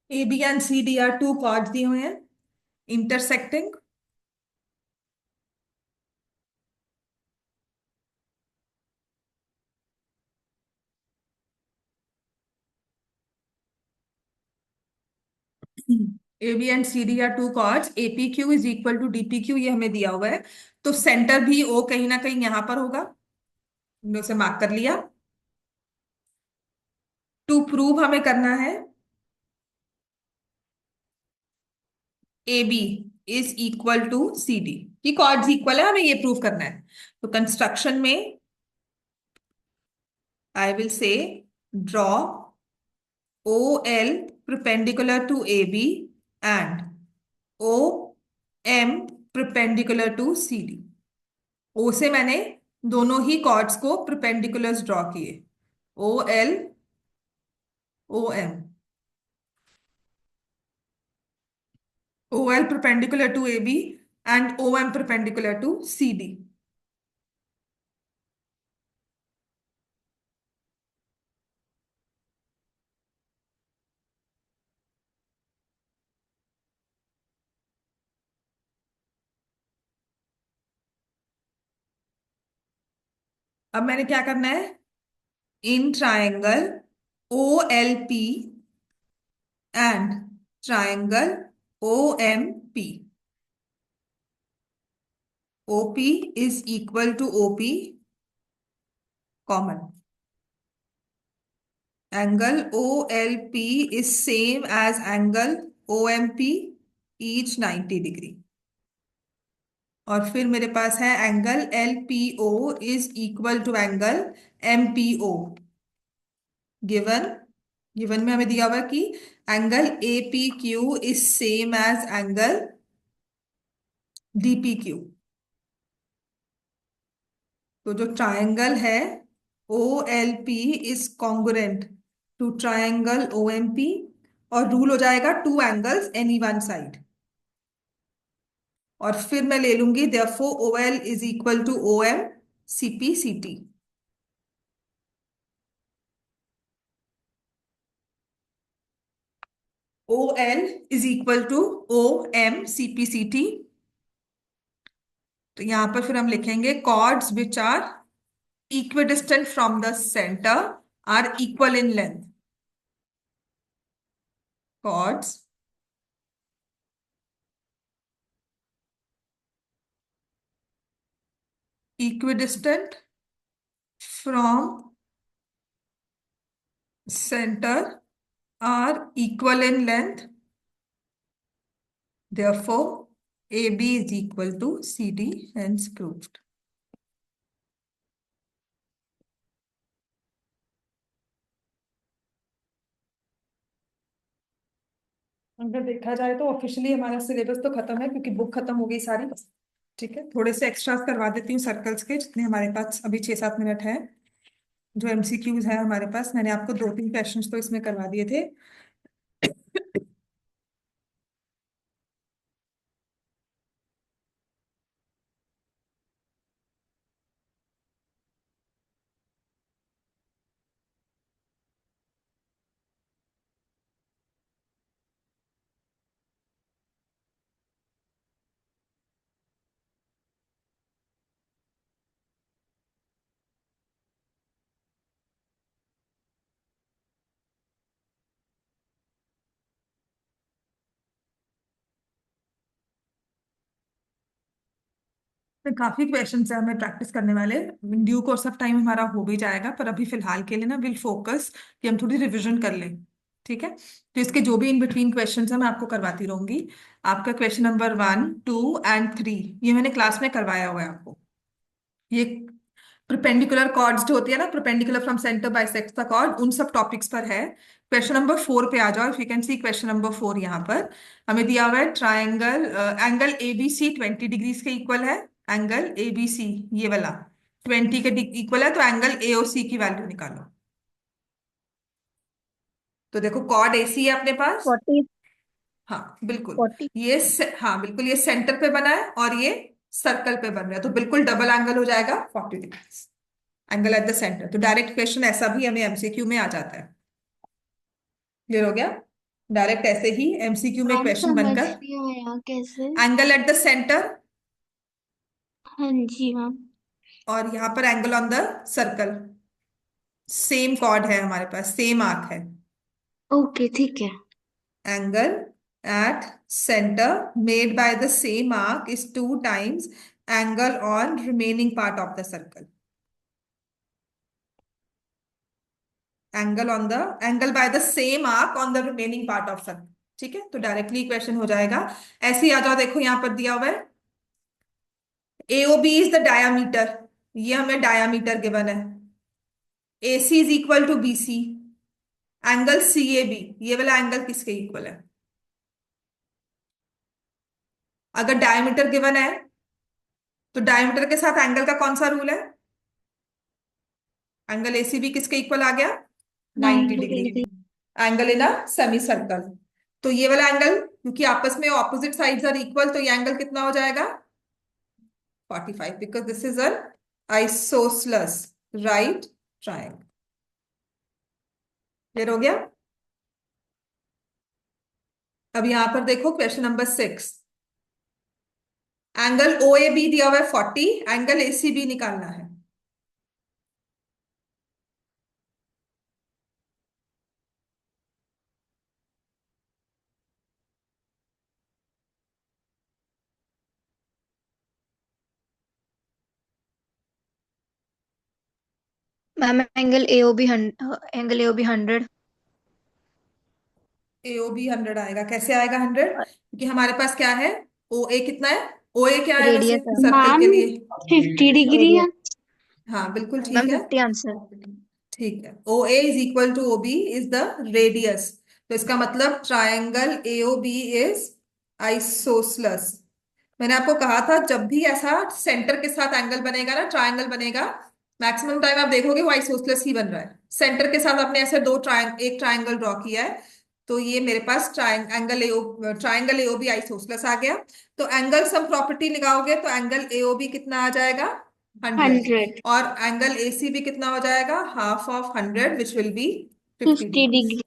Speaker 1: A B and C D are two chords दिए हुए हैं intersecting A B and C D are two chords A P Q is equal to D P Q, ये हमें दिया हुआ है। तो centre भी ओ कहीं ना कहीं यहां पर होगा, हमने उसे मार्क कर लिया। टू प्रूव हमें करना है A B is equal to C D, कि कॉर्ड्स इक्वल है, हमें ये प्रूव करना है। तो कंस्ट्रक्शन में I will say draw O L perpendicular to AB and OM perpendicular to CD। O से मैंने दोनों ही कॉर्ड्स को perpendiculars ड्रॉ किए, OL OM। OL perpendicular to AB and OM perpendicular to CD। अब मैंने क्या करना है, in triangle OLP and triangle OMP, OP is equal to OP common, angle OLP is same as angle OMP, each 90 degree. और फिर मेरे पास है angle LPO is equal to angle MPO। Given given में हमें दिया हुआ है कि angle APQ is same as angle DPQ। तो जो ट्राइंगल है OLP is congruent to triangle OMP, और रूल हो जाएगा two angles any one side. और फिर मैं ले लूंगी therefore OL is equal to OM CPCT। OL is equal to OM CPCT। तो यहां पर फिर हम लिखेंगे chords which are equidistant from the centre are equal in length. Chords equidistant from center are equal in length, therefore AB is equal to CD, hence proved। अगर देखा जाए तो ऑफिशियली हमारा सिलेबस तो खत्म है, क्योंकि बुक खत्म हो गई सारी। ठीक है, थोड़े से एक्स्ट्रास करवा देती हूँ सर्कल्स के, जितने हमारे पास अभी 6-7 मिनट है। जो MCQs है हमारे पास, मैंने आपको 2-3 क्वेश्चंस तो इसमें करवा दिए थे। तो काफी क्वेश्चंस है हमें प्रैक्टिस करने वाले, ड्यू कोर्स ऑफ टाइम हमारा हो भी जाएगा, पर अभी फिलहाल के लिए ना विल फोकस कि हम थोड़ी रिवीजन कर लें। ठीक है, तो इसके जो भी इन बिटवीन क्वेश्चंस है मैं आपको करवाती रहूंगी। आपका क्वेश्चन नंबर 1, 2 एंड 3 ये मैंने क्लास में करवाया हुआ है आपको। ये परपेंडिकुलर कॉर्ड्स जो होती है ना, perpendicular from centre bisects the chord, उन सब टॉपिक्स पर है। क्वेश्चन नंबर 4 पे आ जाओ, if you can see question number 4। यहाँ पर हमें दिया हुआ है ट्राइंगल एंगल ABC 20 डिग्रीज के इक्वल है, एंगल एबीसी ये वाला 20 के इक्वल है, तो एंगल एओसी की वैल्यू निकालो। तो देखो कॉर्ड एसी है अपने पास।
Speaker 2: 40।
Speaker 1: हाँ बिल्कुल।
Speaker 2: 40।
Speaker 1: हाँ बिल्कुल, ये सेंटर पे बना है और ये सर्कल पे बन रहा है, तो बिल्कुल डबल एंगल हो जाएगा 40 degree, angle at the centre. तो डायरेक्ट क्वेश्चन ऐसा भी हमें एमसीक्यू में आ जाता है। क्लियर हो गया? डायरेक्ट ऐसे ही एमसीक्यू में
Speaker 3: मैम
Speaker 1: क्वेश्चन
Speaker 3: समझ
Speaker 1: बनकर,
Speaker 3: नहीं आया कैसे।
Speaker 1: एंगल एट द सेंटर
Speaker 3: हाँ जी मैम।
Speaker 1: और यहाँ पर angle on the circle, same chord है हमारे पास, सेम आर्क है।
Speaker 3: ओके ठीक है।
Speaker 1: Angle at center made by the same arc is 2 times angle on remaining part of the circle. Angle by the same arc on the remaining part of circle. ठीक है, तो directly question हो जाएगा। ऐसे ही आ जाओ, देखो यहां पर दिया हुआ है AOB इज द डायामीटर, ये हमें डायामीटर गिवन है। AC is equal to BC, angle CAB ये वाला एंगल किसके इक्वल है? अगर डायमीटर गिवन है तो डायमीटर के साथ एंगल का कौन सा रूल है? एंगल ACB किसके इक्वल आ गया? 90 degree.
Speaker 3: 90 degree.
Speaker 1: Angle in a semi circle. तो ये वाला एंगल, क्योंकि आपस में ऑपोजिट साइड्स आर इक्वल, तो ये एंगल कितना हो जाएगा? 45, because this is an isosceles right triangle. Clear हो गया? अब यहां पर देखो क्वेश्चन नंबर 6। एंगल OAB दिया हुआ है 40, एंगल ACB निकालना है।
Speaker 2: Ma'am angle AOB 100।
Speaker 1: AOB 100 आएगा, कैसे आएगा 100? क्योंकि हमारे पास क्या है, OA कितना है? OA क्या है वैसे
Speaker 2: रेडियस है।
Speaker 1: सर्कल
Speaker 3: मैम
Speaker 1: के लिए?
Speaker 3: 50 डिग्री
Speaker 2: रेडियस।
Speaker 3: है।
Speaker 1: हाँ बिल्कुल
Speaker 2: मैम
Speaker 1: ठीक है।
Speaker 2: 50 आंसर।
Speaker 1: ठीक है, O A is equal to O B is the radius. तो इसका मतलब ट्रायंगल AOB इज आइसोसलस। मैंने आपको कहा था जब भी ऐसा सेंटर के साथ एंगल बनेगा ना, ट्रायंगल बनेगा, मैक्सिमम टाइम आप देखोगे वो आइसोसलस ही बन रहा है। सेंटर के साथ आपने ऐसे एक ट्रायंगल ड्रॉ किया है, तो ये मेरे पास ट्रायंगल AOB आइसोसलस आ गया। तो एंगल सम प्रॉपर्टी लगाओगे तो एंगल AOB कितना आ जाएगा? 100।
Speaker 3: 100।
Speaker 1: और एंगल ACB कितना हो जाएगा? Half of 100 which will be 50
Speaker 3: 50
Speaker 1: degree.
Speaker 3: Degree.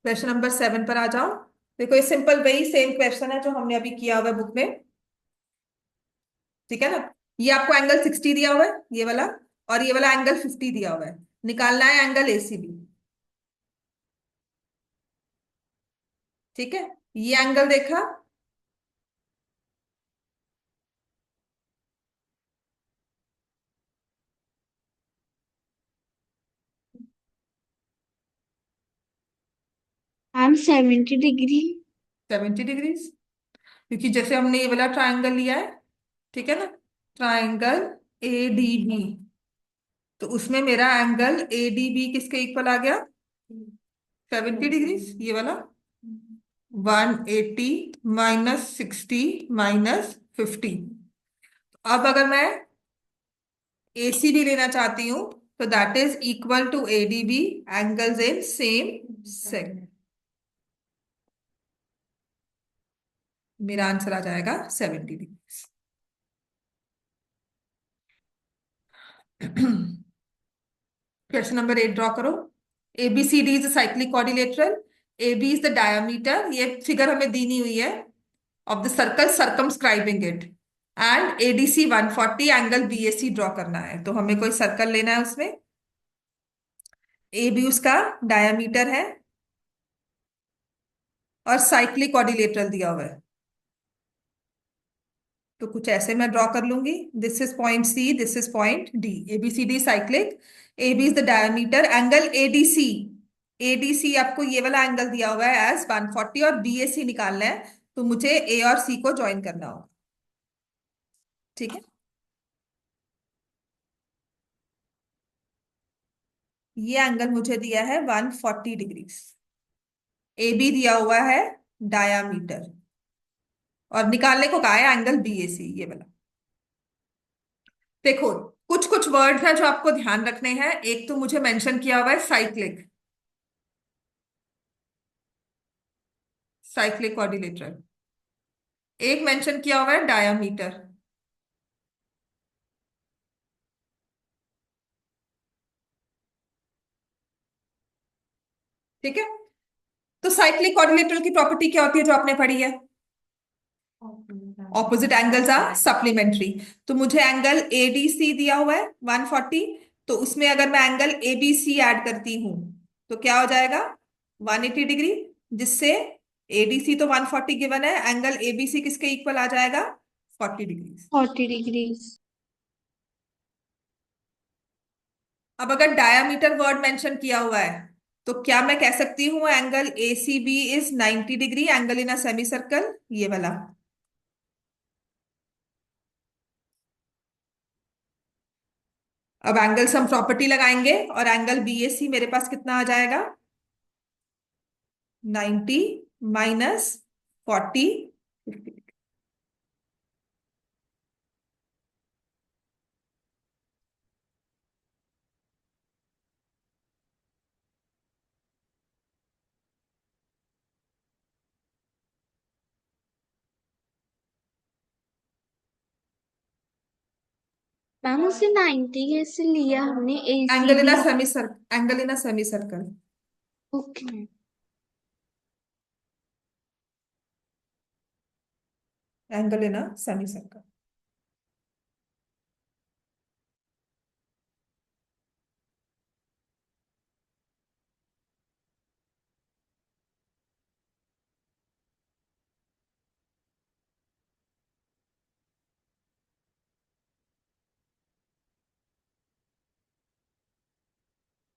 Speaker 1: Question number 7 पर आ जाओ। देखो ये सिंपल वही सेम क्वेश्चन है जो हमने अभी किया हुआ है बुक में। ठीक है ना? ये आपको एंगल 60 दिया हुआ है ये वाला, और ये वाला एंगल 50 दिया हुआ है। निकालना है एंगल ACB। ठीक है, ये एंगल देखा,
Speaker 3: मैम 70 डिग्री।
Speaker 1: 70 डिग्री, क्योंकि जैसे हमने ये वाला ट्राइंगल लिया है, ठीक है ना, ट्राइंगल ADB, तो उसमें मेरा एंगल ADB किसके इक्वल आ गया? 70 डिग्री, ये वाला 180 -60 -50। अब अगर मैं ACB लेना चाहती हूँ, तो that is equal to ADB, angles in same segment. मेरा आंसर आ जाएगा 70 डिग्री। क्वेश्चन नंबर 8 ड्रॉ करो। ABCD is cyclic quadrilateral. AB is the diameter, ये फिगर हमें दी नहीं हुई है, of the circle circumscribing it. And ADC 140, angle BAC draw करना है। तो हमें कोई सर्कल लेना है, उसमें AB उसका डायमीटर है और साइक्लिक क्वाड्रिलेटरल दिया हुआ है। तो कुछ ऐसे मैं ड्रॉ कर लूंगी, this is point C, this is point D, ABCD cyclic. AB is the diameter, angle ADC, ADC आपको ये वाला एंगल दिया हुआ है एज 140, और BAC निकालना है, तो मुझे A और C को ज्वाइन करना होगा। ठीक है, ये एंगल मुझे दिया है 140 डिग्री। AB दिया हुआ है डायामीटर, और निकालने को कहा है एंगल BAC ये वाला। देखो, कुछ कुछ वर्ड्स हैं जो आपको ध्यान रखने हैं। एक तो मुझे मेंशन किया हुआ है साइक्लिक, साइक्लिक क्वाड्रिलेटरल। एक मेंशन किया हुआ है डायामीटर। ठीक है, तो साइक्लिक क्वाड्रिलेटरल की प्रॉपर्टी क्या होती है जो आपने पढ़ी है? Opposite angles are supplementary. तो मुझे एंगल एडीसी दिया हुआ है 140, तो उसमें अगर मैं एंगल एबीसी ऐड करती हूं तो क्या हो जाएगा? 180 डिग्री, जिससे एडीसी तो 140 गिवन है, एंगल एबीसी किसके इक्वल आ जाएगा? 40 डिग्री।
Speaker 3: 40 डिग्री।
Speaker 1: अब अगर डायामीटर वर्ड मेंशन किया हुआ है तो क्या मैं कह सकती हूँ angle ACB is 90 degree, angle in a semi circle, ये वाला। अब एंगल सम प्रॉपर्टी लगाएंगे और एंगल बीएसी मेरे पास कितना आ जाएगा? 90 माइनस 40।
Speaker 3: मैम उसे 90 कैसे लिया हमने? A C
Speaker 1: angle in
Speaker 3: B.
Speaker 1: A semi circle, angle in a semi circle.
Speaker 3: Okay ma'am.
Speaker 1: Angle in a semi circle.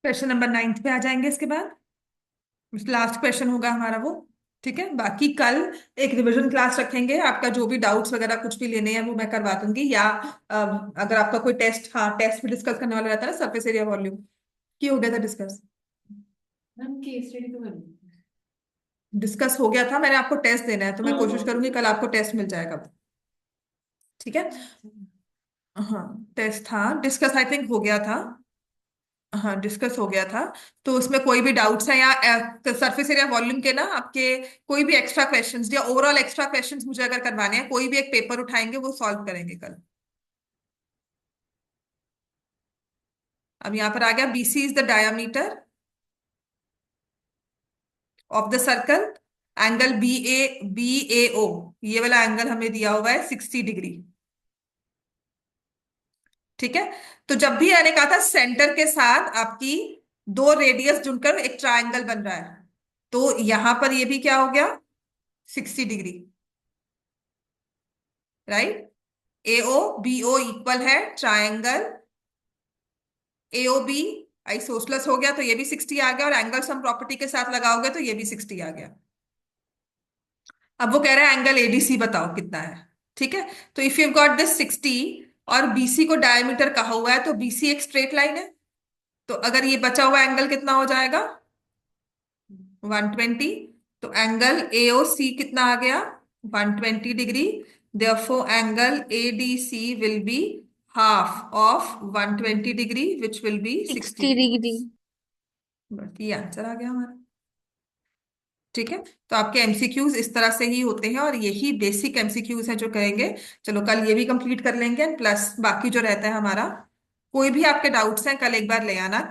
Speaker 1: Question number 9 पे आ जाएंगे इसके बाद। लास्ट क्वेश्चन होगा हमारा वो। ठीक है, बाकी कल एक रिवीजन क्लास रखेंगे। आपका जो भी डाउट्स वगैरह कुछ भी लेने हैं वो मैं करवा दूंगी, या अगर आपका कोई टेस्ट, हाँ टेस्ट भी डिस्कस करने वाला रहता है ना, सरफेस एरिया वॉल्यूम की हो गया था डिस्कस।
Speaker 4: मैम केस स्टडी तो बनी।
Speaker 1: डिस्कस हो गया था, मैंने आपको टेस्ट देना है तो मैं कोशिश
Speaker 3: हाँ।
Speaker 1: करूंगी कल आपको टेस्ट मिल जाएगा। ठीक है, हाँ टेस्ट था, डिस्कस आई थिंक हो गया था। हाँ डिस्कस हो गया था। तो उसमें कोई भी डाउट्स है या सरफेस एरिया वॉल्यूम के ना आपके कोई भी एक्स्ट्रा क्वेश्चंस या ओवरऑल एक्स्ट्रा क्वेश्चंस मुझे अगर करवाने हैं, कोई भी एक पेपर उठाएंगे वो सॉल्व करेंगे कल। अब यहाँ पर आ गया BC is the diameter of the circle, angle B A O, ये वाला एंगल हमें दिया हुआ है 60 डिग्री। ठीक है, तो जब भी मैंने कहा था सेंटर के साथ आपकी दो रेडियस जुड़कर एक ट्रायंगल बन रहा है, तो यहां पर ये भी क्या हो गया? 60 डिग्री, राइट। एओ बीओ इक्वल है ट्रायंगल एओ बी, आइसोसलस हो गया तो ये भी 60 आ गया, और एंगल सम प्रॉपर्टी के साथ लगाओगे तो ये भी 60 आ गया। अब वो कह रहा है एंगल एडीसी बताओ कितना है। ठीक है, तो इफ यू गॉट दिस 60 और बीसी को डायमीटर कहा हुआ है, तो बीसी एक स्ट्रेट लाइन है, तो अगर ये बचा हुआ एंगल कितना हो जाएगा? 120। तो एंगल एओसी कितना आ गया? 120 degree. therefore angle ADC will be half of 120 degree which will be 60
Speaker 3: 60
Speaker 1: degree.
Speaker 3: Degree.
Speaker 1: बस ये आंसर आ गया हमारा। ठीक है, तो आपके एमसीक्यूज इस तरह से ही होते हैं और यही बेसिक एमसीक्यूज हैं जो करेंगे। चलो कल ये भी कंप्लीट कर लेंगे, प्लस बाकी जो रहता है हमारा, कोई भी आपके डाउट्स हैं कल एक बार ले आना।